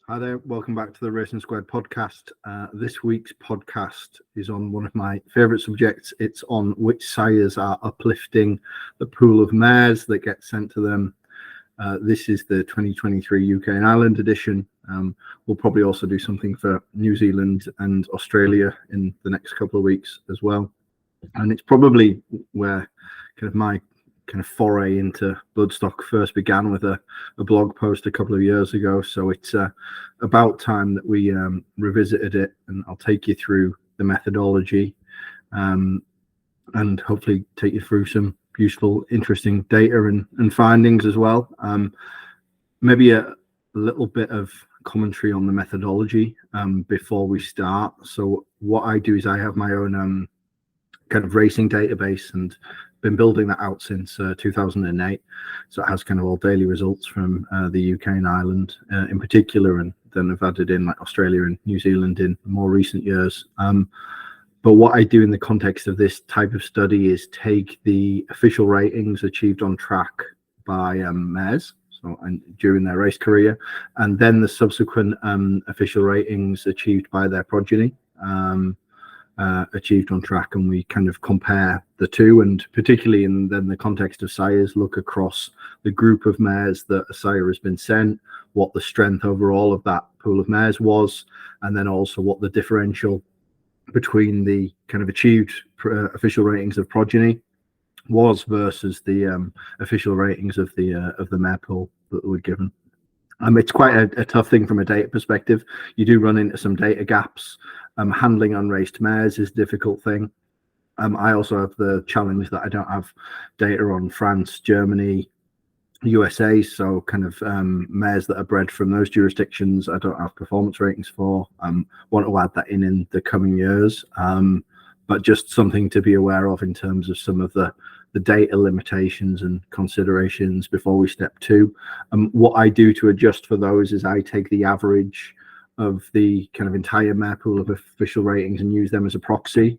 Hi there, welcome back to the Racing Squared podcast. This week's podcast is on one of my favourite subjects. It's on which sires are uplifting the pool of mares that get sent to them. This is the 2023 UK and Ireland edition. We'll probably also do something for New Zealand and Australia in the next couple of weeks as well. And it's probably where my foray into bloodstock first began with a blog post a couple of years ago. So it's about time that we revisited it, and I'll take you through the methodology and hopefully take you through some useful, interesting data and findings as well. Maybe a little bit of commentary on the methodology before we start. So what I do is I have my own racing database and been building that out since 2008. So it has all daily results from the UK and Ireland in particular, and then I've added in like Australia and New Zealand in more recent years. But what I do in the context of this type of study is take the official ratings achieved on track by mares, and during their race career, and then the subsequent official ratings achieved by their progeny. Achieved on track, and we compare the two, and particularly in then the context of sires, look across the group of mares that a sire has been sent, what the strength overall of that pool of mares was, and then also what the differential between the achieved official ratings of progeny was versus the official ratings of the mare pool that were given. It's quite a tough thing from a data perspective. You do run into some data gaps. Handling unraced mares is a difficult thing. I also have the challenge that I don't have data on France, Germany, USA. So mares that are bred from those jurisdictions, I don't have performance ratings for. Want to add that in the coming years. But just something to be aware of in terms of some of the data limitations and considerations before we step two. What I do to adjust for those is I take the average of the entire mare pool of official ratings and use them as a proxy.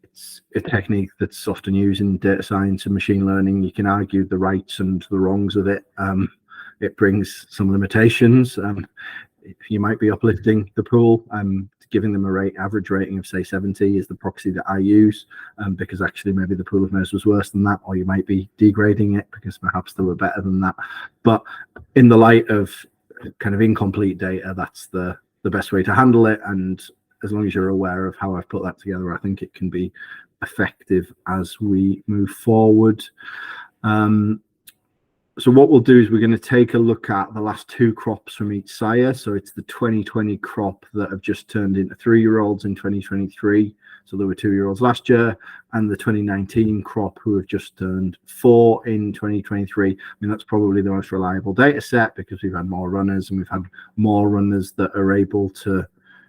It's a technique that's often used in data science and machine learning. You can argue the rights and the wrongs of it. It brings some limitations. You might be uplifting the pool. Giving them average rating of say 70 is the proxy that I use, because actually maybe the pool of mares was worse than that, or you might be degrading it because perhaps they were better than that. But in the light of incomplete data, that's the best way to handle it, and as long as you're aware of how I've put that together, I think it can be effective as we move forward. So what we'll do is we're going to take a look at the last two crops from each sire. So it's the 2020 crop that have just turned into 3-year-olds in 2023. So there were 2-year-olds last year, and the 2019 crop who have just turned 4 in 2023. That's probably the most reliable data set because we've had more runners, and we've had more runners that are able to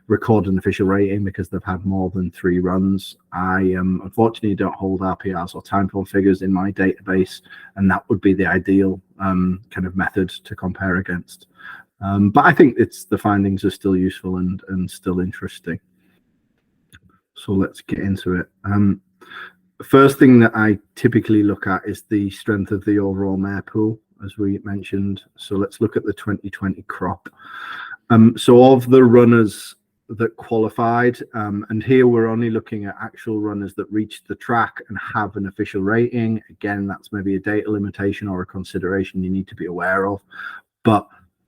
record an official rating because they've had more than 3 runs. I unfortunately don't hold RPRs or time form figures in my database, and that would be the ideal method to compare against. But I think the findings are still useful and still interesting. So let's get into it. The first thing that I typically look at is the strength of the overall mare pool, as we mentioned. So let's look at the 2020 crop. So of the runners that qualified, and here we're only looking at actual runners that reached the track and have an official rating. Again, that's maybe a data limitation or a consideration you need to be aware of, but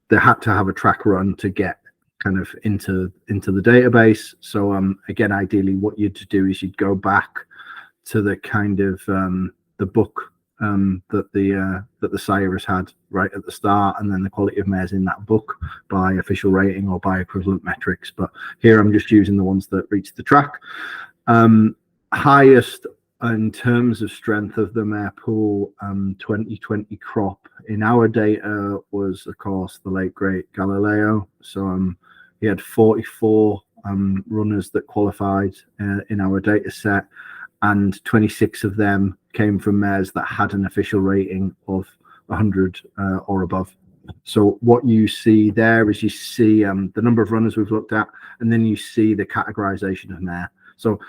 they had to have a track run to get into the database. So again, ideally what you'd do is you'd go back to the the book that the sire has had right at the start, and then the quality of mares in that book by official rating or by equivalent metrics. But here I'm just using the ones that reached the track. Highest in terms of strength of the mare pool 2020 crop in our data was, of course, the late great Galileo. So he had 44 runners that qualified in our data set, and 26 of them came from mares that had an official rating of 100 or above. So what you see there is you see the number of runners we've looked at, and then you see the categorization of mare. So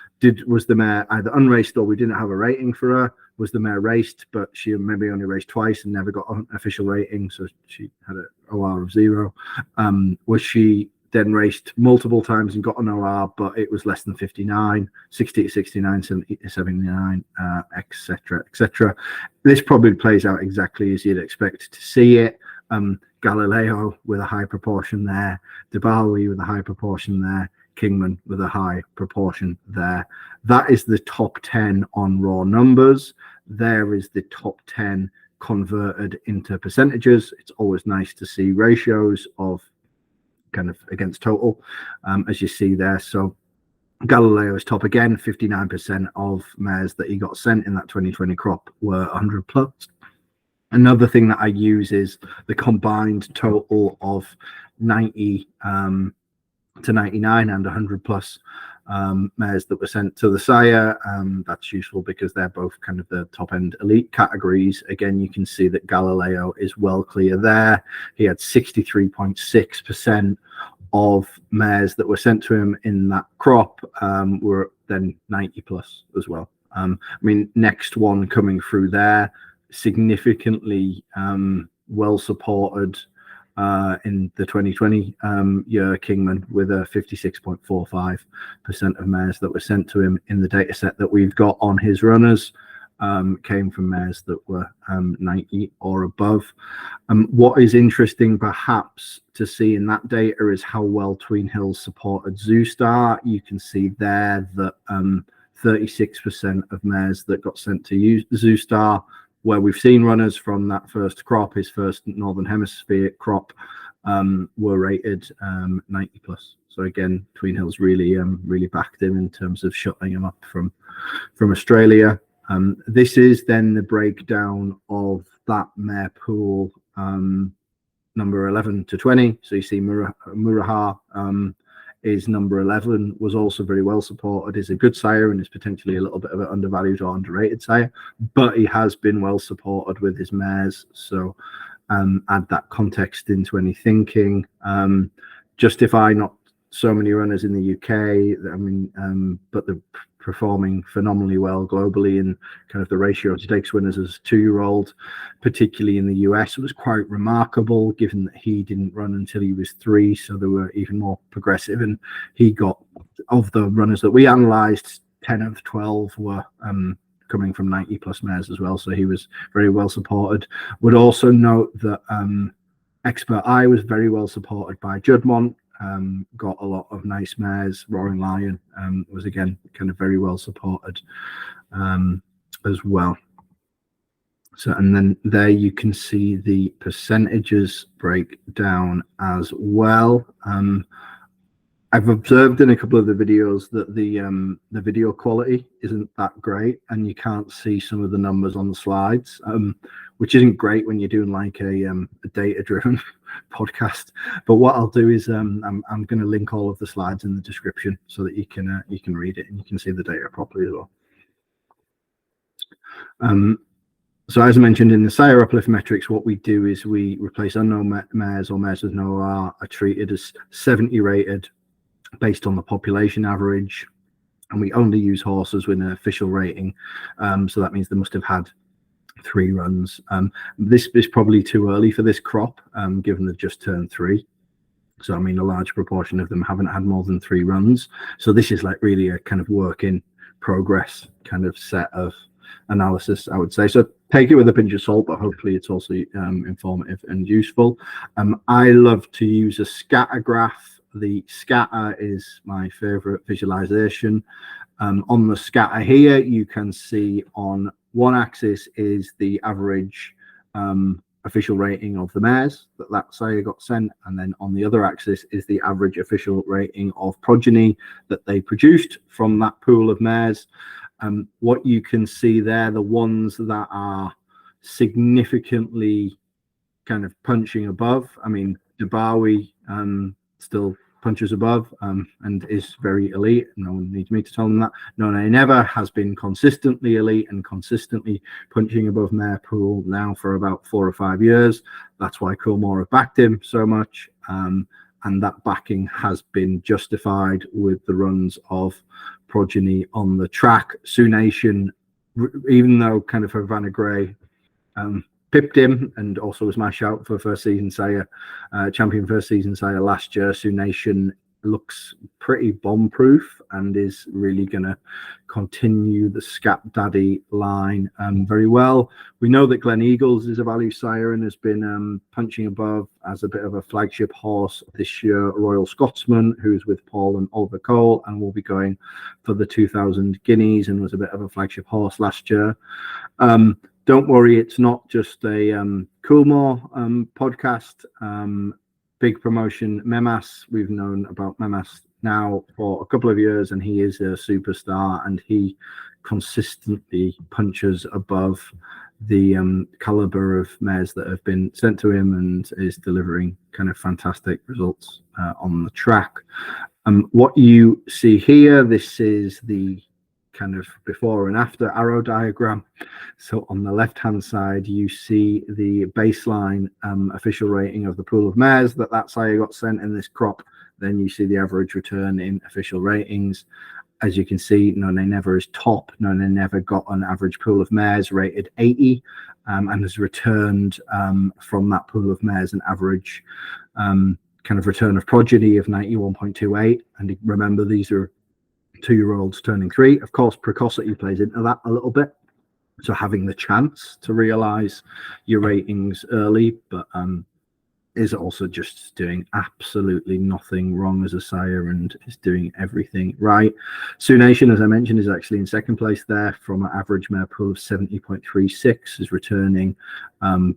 was the mare either unraced or we didn't have a rating for her? was the mare raced, but she maybe only raced twice and never got an official rating, so she had an OR of 0. Was she then raced multiple times and got an OR, but it was less than 59, 60, 69, 70, 79, etc., etc. This probably plays out exactly as you'd expect to see it. Galileo with a high proportion there, Debawi with a high proportion there, Kingman with a high proportion there. That is the top 10 on raw numbers. There is the top 10 converted into percentages. It's always nice to see ratios of kind of against total, as you see there. So Galileo is top again. 59% of mares that he got sent in that 2020 crop were 100 plus. Another thing that I use is the combined total of 90 to 99 and 100 plus mares that were sent to the sire. That's useful because they're both kind of the top end elite categories. Again, you can see that Galileo is well clear there. He had 63.6% of mares that were sent to him in that crop were then 90 plus as well. I mean, next one coming through there, significantly well supported in the 2020 year, Kingman, with a 56.45% of mares that were sent to him in the data set that we've got on his runners came from mares that were 90 or above. What is interesting perhaps to see in that data is how well Tween Hills supported Zoostar. You can see there that 36% of mares that got sent to Zoostar, where we've seen runners from that first crop, his first Northern Hemisphere crop, were rated 90 plus. So again, Tween Hills really backed him in terms of shutting him up from Australia. This is then the breakdown of that mare pool, number 11 to 20. So you see Muraha is number 11, was also very well supported, is a good sire and is potentially a little bit of an undervalued or underrated sire, but he has been well supported with his mares. So add that context into any thinking. Justify not so many runners in the UK, I mean, but they're performing phenomenally well globally, and kind of the ratio of stakes winners as a 2-year-old, particularly in the US, was quite remarkable given that he didn't run until he was 3, so they were even more progressive. And he got, of the runners that we analysed, 10 of 12 were coming from 90 plus mares as well, so he was very well supported. Would also note that Expert Eye was very well supported by Juddmonte. Got a lot of nice mares. Roaring Lion was again kind of very well supported as well. So, and then there you can see the percentages break down as well. I've observed in a couple of the videos that the video quality isn't that great, and you can't see some of the numbers on the slides, which isn't great when you're doing like a data-driven podcast. But what I'll do is I'm going to link all of the slides in the description so that you can read it and you can see the data properly as well. So as I mentioned in the sire uplift metrics, what we do is we replace unknown mares or mares with no OR are treated as 70 rated based on the population average, and we only use horses with an official rating. So that means they must have had 3 runs. This is probably too early for this crop, given they've just turned 3. So I mean, a large proportion of them haven't had more than 3 runs. So this is like really a kind of work in progress kind of set of analysis, I would say. So take it with a pinch of salt, but hopefully it's also informative and useful. I love to use a scatter graph. The scatter is my favorite visualization. On the scatter here, you can see on one axis is the average official rating of the mares that sire got sent, and then on the other axis is the average official rating of progeny that they produced from that pool of mares. What you can see there, the ones that are significantly kind of punching above, I mean, Debawi still punches above and is very elite. No one needs me to tell them that. No Nay Never has been consistently elite and consistently punching above mare pool now for about 4 or 5 years. That's why Coolmore have backed him so much, and that backing has been justified with the runs of progeny on the track. Sioux Nation even though kind of Havana Grey pipped him, and also was my shout for first season sire, champion first season sire last year, Sioux Nation looks pretty bomb proof and is really going to continue the Scat Daddy line very well. We know that Glen Eagles is a value sire and has been punching above as a bit of a flagship horse this year. Royal Scotsman, who's with Paul and Oliver Cole and will be going for the 2000 guineas and was a bit of a flagship horse last year. Don't worry, it's not just a Coolmore podcast. Big promotion, Memas. We've known about Memas now for a couple of years, and he is a superstar, and he consistently punches above the caliber of mares that have been sent to him and is delivering kind of fantastic results on the track. What you see here, this is the kind of before and after arrow diagram. So on the left hand side you see the baseline official rating of the pool of mares that sire got sent in this crop. Then you see the average return in official ratings. As you can see, None Never is top. None Never got an average pool of mares rated 80 and has returned from that pool of mares an average kind of return of progeny of 91.28. And remember, these are 2-year-olds turning 3. Of course, precocity plays into that a little bit. So having the chance to realize your ratings early, but is also just doing absolutely nothing wrong as a sire and is doing everything right. Sioux Nation, as I mentioned, is actually in second place there from an average mare pool of 70.36, is returning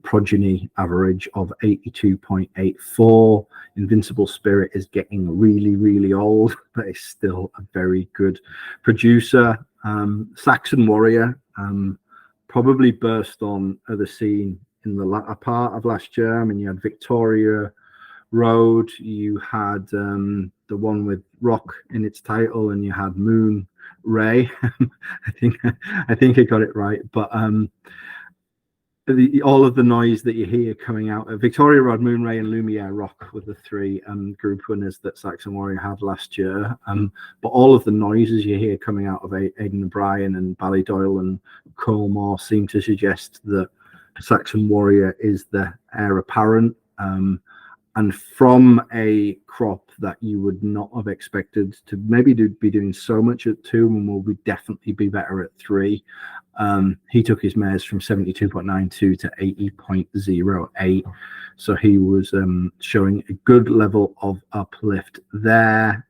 progeny average of 82.84. Invincible Spirit is getting really, really old, but is still a very good producer. Saxon Warrior probably burst on the scene in the latter part of last year. I mean, you had Victoria Road, you had the one with Rock in its title, and you had Moon Ray. I think I got it right, but all of the noise that you hear coming out of Victoria Road, Moon Ray, and Lumiere Rock were the 3 group winners that Saxon Warrior had last year. But all of the noises you hear coming out of Aidan O'Brien and Ballydoyle and Coolmore seem to suggest that Saxon Warrior is the heir apparent, and from a crop that you would not have expected to maybe be doing so much at 2 and will definitely be better at 3. He took his mares from 72.92 to 80.08, so he was showing a good level of uplift there.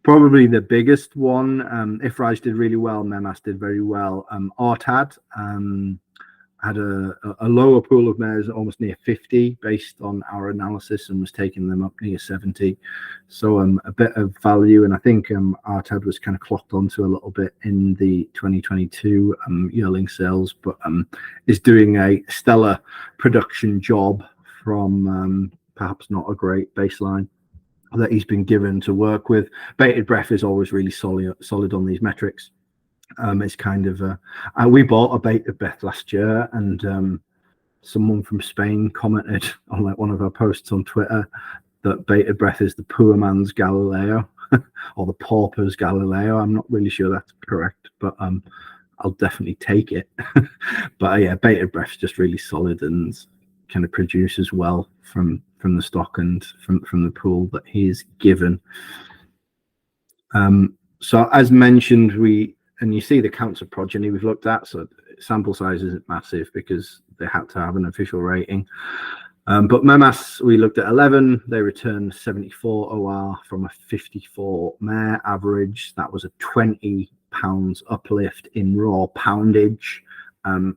Probably the biggest one, Ifraj did really well, Memas did very well. Artad had a lower pool of mares, almost near 50 based on our analysis, and was taking them up near 70. So a bit of value, and I think Artad was kind of clocked onto a little bit in the 2022 yearling sales, but is doing a stellar production job from perhaps not a great baseline that he's been given to work with. Bated Breath is always really solid on these metrics. It's kind of we bought a Bated Breath last year, and someone from Spain commented on like one of our posts on Twitter that Bated Breath is the poor man's Galileo or the pauper's Galileo. I'm not really sure that's correct, but I'll definitely take it. But yeah, Bated Breath's just really solid and kind of produces well from the stock and from the pool that he's given. So as mentioned, and you see the counts of progeny we've looked at, so sample size isn't massive because they had to have an official rating. But Memas, we looked at 11. They returned 74 OR from a 54 mare average. That was a 20 pounds uplift in raw poundage.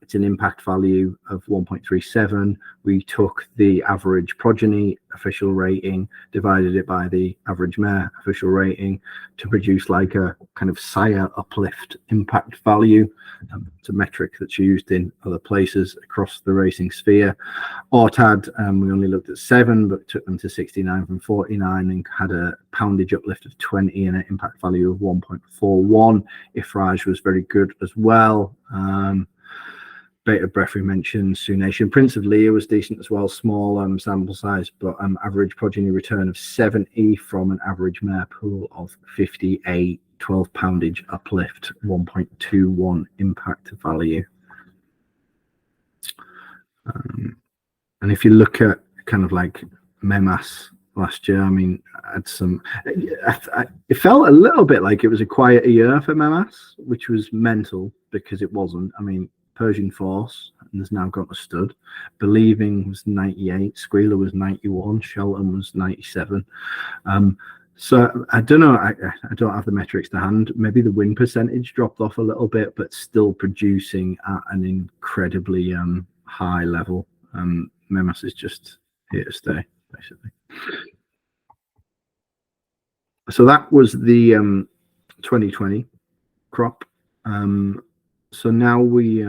It's an impact value of 1.37. We took the average progeny official rating, divided it by the average mare official rating to produce like a kind of sire uplift impact value. It's a metric that's used in other places across the racing sphere. Ortad, we only looked at 7, but took them to 69 from 49 and had a poundage uplift of 20 and an impact value of 1.41. Ifraj was very good as well. Bated Breath we mentioned, Sioux Nation. Prince of Lear was decent as well, small sample size, but average progeny return of 70 from an average mare pool of 58. 12 poundage uplift, 1.21 impact value. And if you look at kind of like MEMAS last year, I mean, I had some, it felt a little bit like it was a quieter year for MEMAS, which was mental because it wasn't. I mean, Persian Force has now got a stud. Believing was 98, Squealer was 91, Shelton was 97. So I don't know, I don't have the metrics to hand. Maybe the win percentage dropped off a little bit, but still producing at an incredibly high level. MEMAS is just here to stay, basically. So that was the 2020 crop. So now we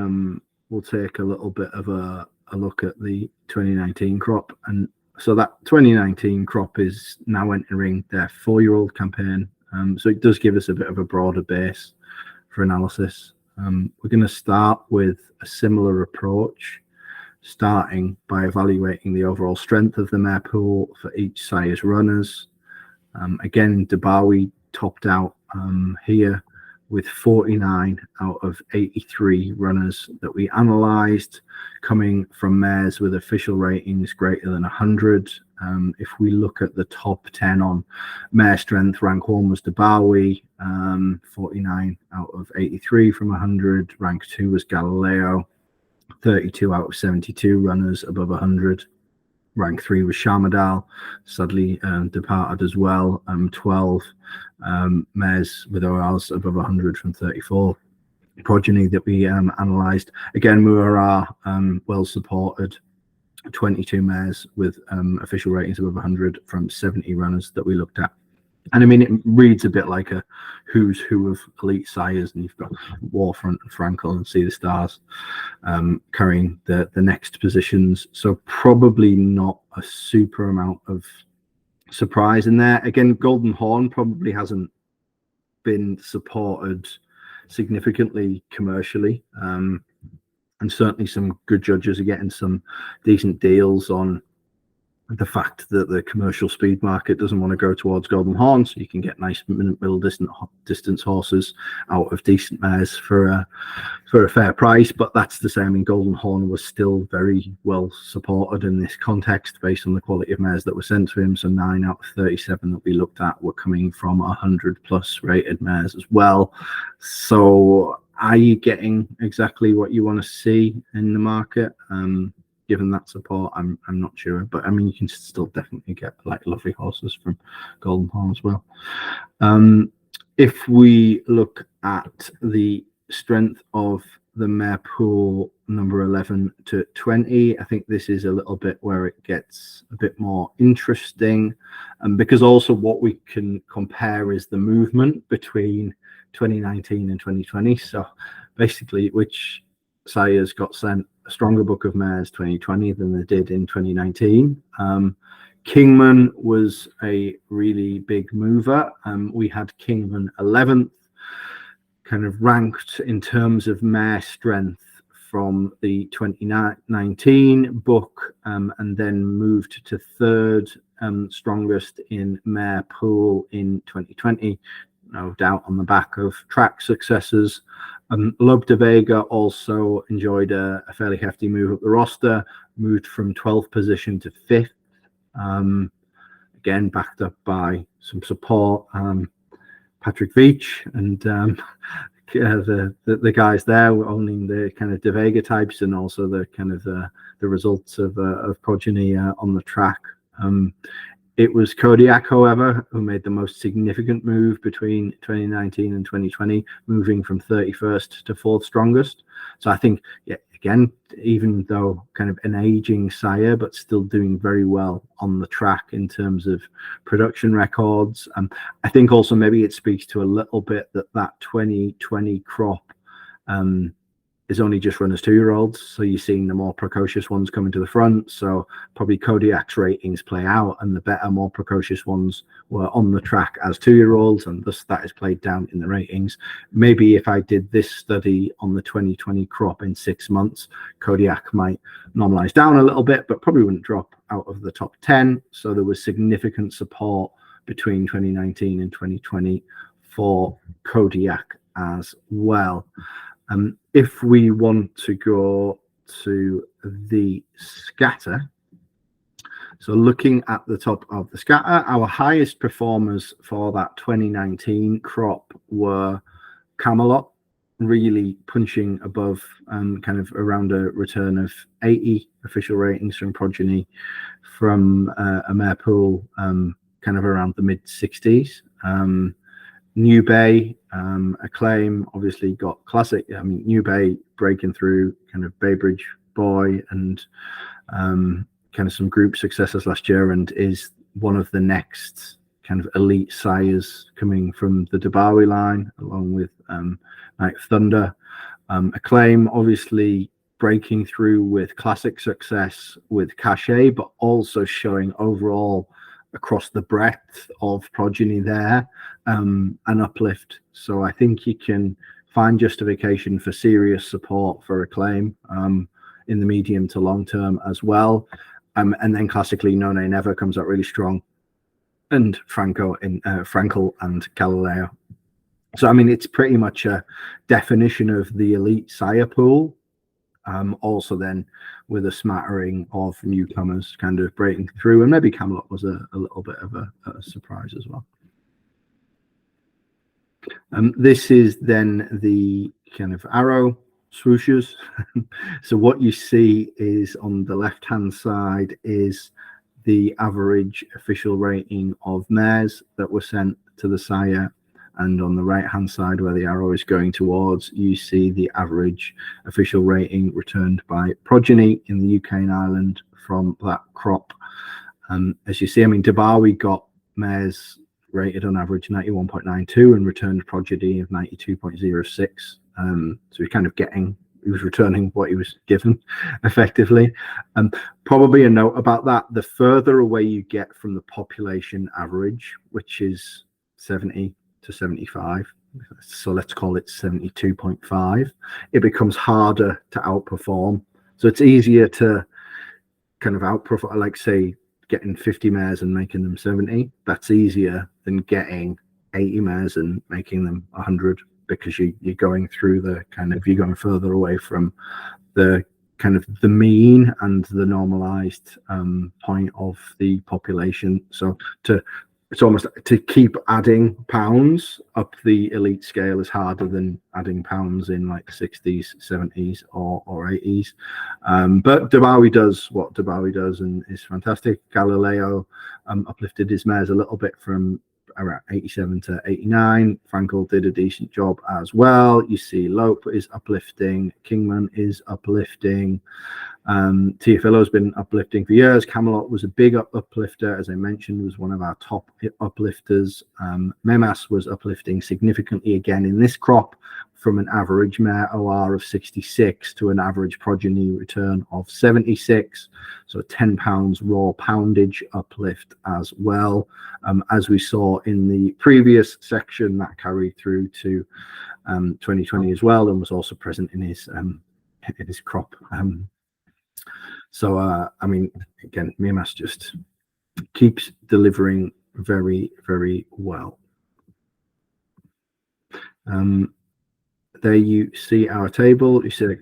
will take a little bit of a look at the 2019 crop. And so that 2019 crop is now entering their 4-year-old campaign. So it does give us a bit of a broader base for analysis. We're going to start with a similar approach, starting by evaluating the overall strength of the mare pool for each sire's runners. Again, Dubawi topped out here with 49 out of 83 runners that we analysed, coming from mares with official ratings greater than 100. If we look at the top 10 on mare strength, rank 1 was Dubawi, 49 out of 83 from 100. Rank 2 was Galileo, 32 out of 72 runners above 100. Rank 3 was Sharmadal, sadly departed as well. 12 mares with ORs above 100 from 34. Progeny that we analysed. Again, Muara well supported. 22 mares with official ratings above 100 from 70 runners that we looked at. And I mean, it reads a bit like a who's who of elite sires, and you've got Warfront and Frankel and See the Stars carrying the next positions. So probably not a super amount of surprise in there. Again, Golden Horn probably hasn't been supported significantly commercially. And certainly some good judges are getting some decent deals on the fact that the commercial speed market doesn't want to go towards Golden Horn, so you can get nice middle distance horses out of decent mares for a fair price. But that's the same in Golden Horn was still very well supported in this context based on the quality of mares that were sent to him. So 9 out of 37 that we looked at were coming from 100+ rated mares as well. So are you getting exactly what you want to see in the market? Given that support, I'm not sure, but I mean, you can still definitely get like lovely horses from Golden Horn as well. If we look at the strength of the mare pool number 11 to 20, I think this is a little bit where it gets a bit more interesting, because also what we can compare is the movement between 2019 and 2020. So basically, which sires got sent a stronger book of mares 2020 than they did in 2019. Kingman was a really big mover. We had Kingman 11th, kind of ranked in terms of mare strength from the 2019 book, and then moved to 3rd strongest in mare pool in 2020, no doubt on the back of track successes. Lobe de Vega also enjoyed a fairly hefty move up the roster, moved from 12th position to 5th. Again, backed up by some support. Patrick Veach and the guys there were owning the kind of de Vega types, and also the kind of the results of progeny on the track. It was Kodiak, however, who made the most significant move between 2019 and 2020, moving from 31st to 4th strongest. So I think, yeah, again, even though kind of an aging sire, but still doing very well on the track in terms of production records. I think also maybe it speaks to a little bit that 2020 crop is only just run as 2-year-olds, so you're seeing the more precocious ones coming to the front. So probably Kodiak's ratings play out, and the better, more precocious ones were on the track as 2-year-olds, and thus that is played down in the ratings. Maybe if I did this study on the 2020 crop in 6 months, Kodiak might normalize down a little bit, but probably wouldn't drop out of the top 10. So there was significant support between 2019 and 2020 for Kodiak as well. If we want to go to the scatter, so looking at the top of the scatter, our highest performers for that 2019 crop were Camelot, really punching above kind of around a return of 80 official ratings from progeny, from a mare pool kind of around the mid 60s. New Bay, Acclaim obviously got classic. I mean, New Bay breaking through kind of Baybridge Boy and kind of some group successes last year, and is one of the next kind of elite sires coming from the Debawi line, along with Night Thunder. Acclaim obviously breaking through with classic success with Cachet, but also showing overall across the breadth of progeny there an uplift. So I think you can find justification for serious support for Acclaim in the medium to long term as well. And then classically, No Nay Never comes out really strong, and Frankel and Galileo. So I mean, it's pretty much a definition of the elite sire pool. Also then with a smattering of newcomers kind of breaking through, and maybe Camelot was a little bit of a surprise as well. This is then the kind of arrow swooshes. So what you see is on the left hand side is the average official rating of mares that were sent to the sire, and on the right hand side where the arrow is going towards, you see the average official rating returned by progeny in the UK and Ireland from that crop. As you see, I mean, Debawi got mares rated on average 91.92 and returned progeny of 92.06. So he's kind of he was returning what he was given effectively. Probably a note about that, the further away you get from the population average, which is 70 to 75, so let's call it 72.5, it becomes harder to outperform. So it's easier to kind of outperform, like say getting 50 mares and making them 70. That's easier than getting 80 mares and making them 100, because you're going through the kind of, you're going further away from the kind of the mean and the normalized point of the population. So it's almost to keep adding pounds up the elite scale is harder than adding pounds in like 60s, 70s or 80s. But Debawi does what Debawi does and is fantastic. Galileo uplifted his mares a little bit from around 87 to 89. Frankel did a decent job as well. You see Lope is uplifting, Kingman is uplifting, Teofilo has been uplifting for years. Camelot was a big uplifter, as I mentioned, was one of our top uplifters. Memas was uplifting significantly again in this crop, from an average mare OR of 66 to an average progeny return of 76. So 10 pounds raw poundage uplift as well. As we saw in the previous section, that carried through to 2020 as well, and was also present in his crop. So I mean, again, Memas just keeps delivering very, very well. There you see our table. You see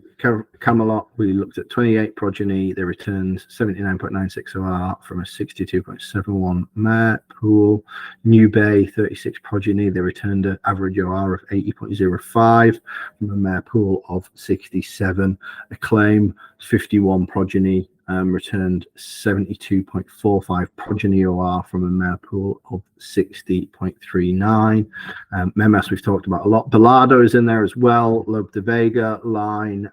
Camelot, we looked at 28 progeny. They returned 79.96 OR from a 62.71 mare pool. New Bay, 36 progeny. They returned an average OR of 80.05 from a mare pool of 67. Acclaim, 51 progeny. Returned 72.45 progeny OR from a mare pool of 60.39. Memas we've talked about a lot. Bellardo is in there as well. Lobe de Vega line,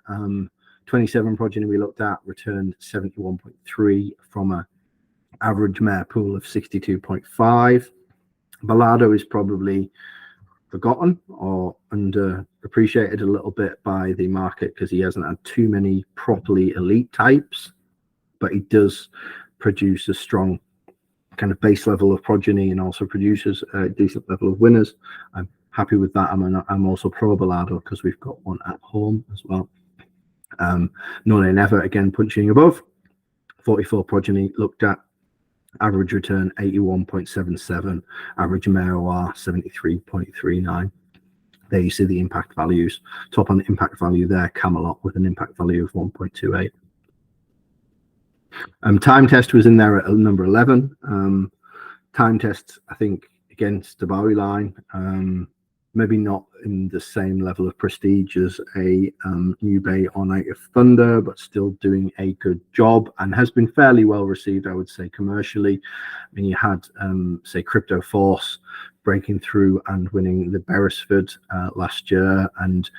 27 progeny we looked at, returned 71.3 from a average mare pool of 62.5. Bellardo is probably forgotten or underappreciated a little bit by the market because he hasn't had too many properly elite types, but he does produce a strong kind of base level of progeny and also produces a decent level of winners. I'm happy with that. I'm also pro Bellardo because we've got one at home as well. No Nay Never, again, punching above. 44 progeny looked at, Average return 81.77, average MAOR 73.39. There you see the impact values. Top on the impact value there, Camelot with an impact value of 1.28. Time test was in there at number 11. Time test, I think, against the Bowie line, maybe not in the same level of prestige as a New Bay or Night of Thunder, but still doing a good job and has been fairly well received, I would say, commercially. I mean, you had, say, Crypto Force breaking through and winning the Beresford last year. And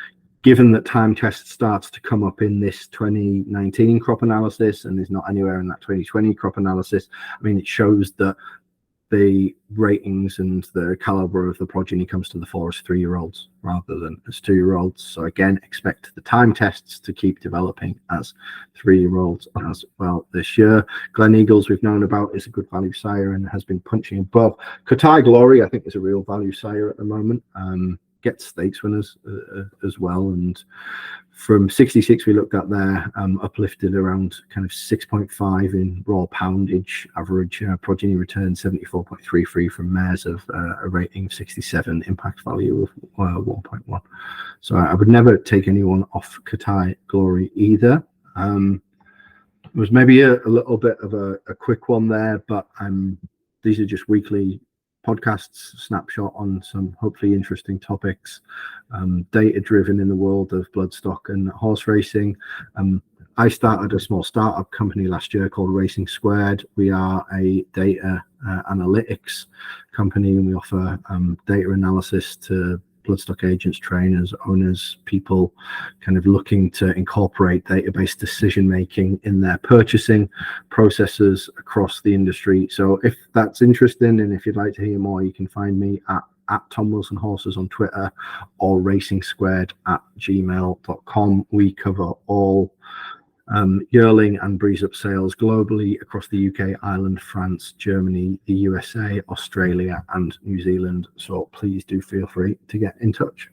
given that time test starts to come up in this 2019 crop analysis and is not anywhere in that 2020 crop analysis, I mean, it shows that the ratings and the caliber of the progeny comes to the fore as 3-year-olds rather than as 2-year-olds. So again, expect the time tests to keep developing as 3-year-olds as well this year. Glen Eagles, we've known about, is a good value sire and has been punching above. Qatar Glory, I think, is a real value sire at the moment. Gets stakes winners as well, and from 66 we looked at there, uplifted around kind of 6.5 in raw poundage, average progeny return 74.33 from mares of a rating of 67, impact value of 1.1. So I would never take anyone off Qatar Glory either. It was maybe a little bit of a quick one there, but these are just weekly podcasts, snapshot on some hopefully interesting topics, data driven in the world of bloodstock and horse racing. I started a small startup company last year called Racing Squared. We are a data analytics company, and we offer data analysis to bloodstock agents, trainers, owners, people kind of looking to incorporate database decision making in their purchasing processes across the industry. So if that's interesting and if you'd like to hear more, you can find me at Tom Wilson Horses on Twitter or racingsquared@gmail.com. We cover all yearling and breeze up sales globally across the UK, Ireland, France, Germany, the USA, Australia and New Zealand. So please do feel free to get in touch.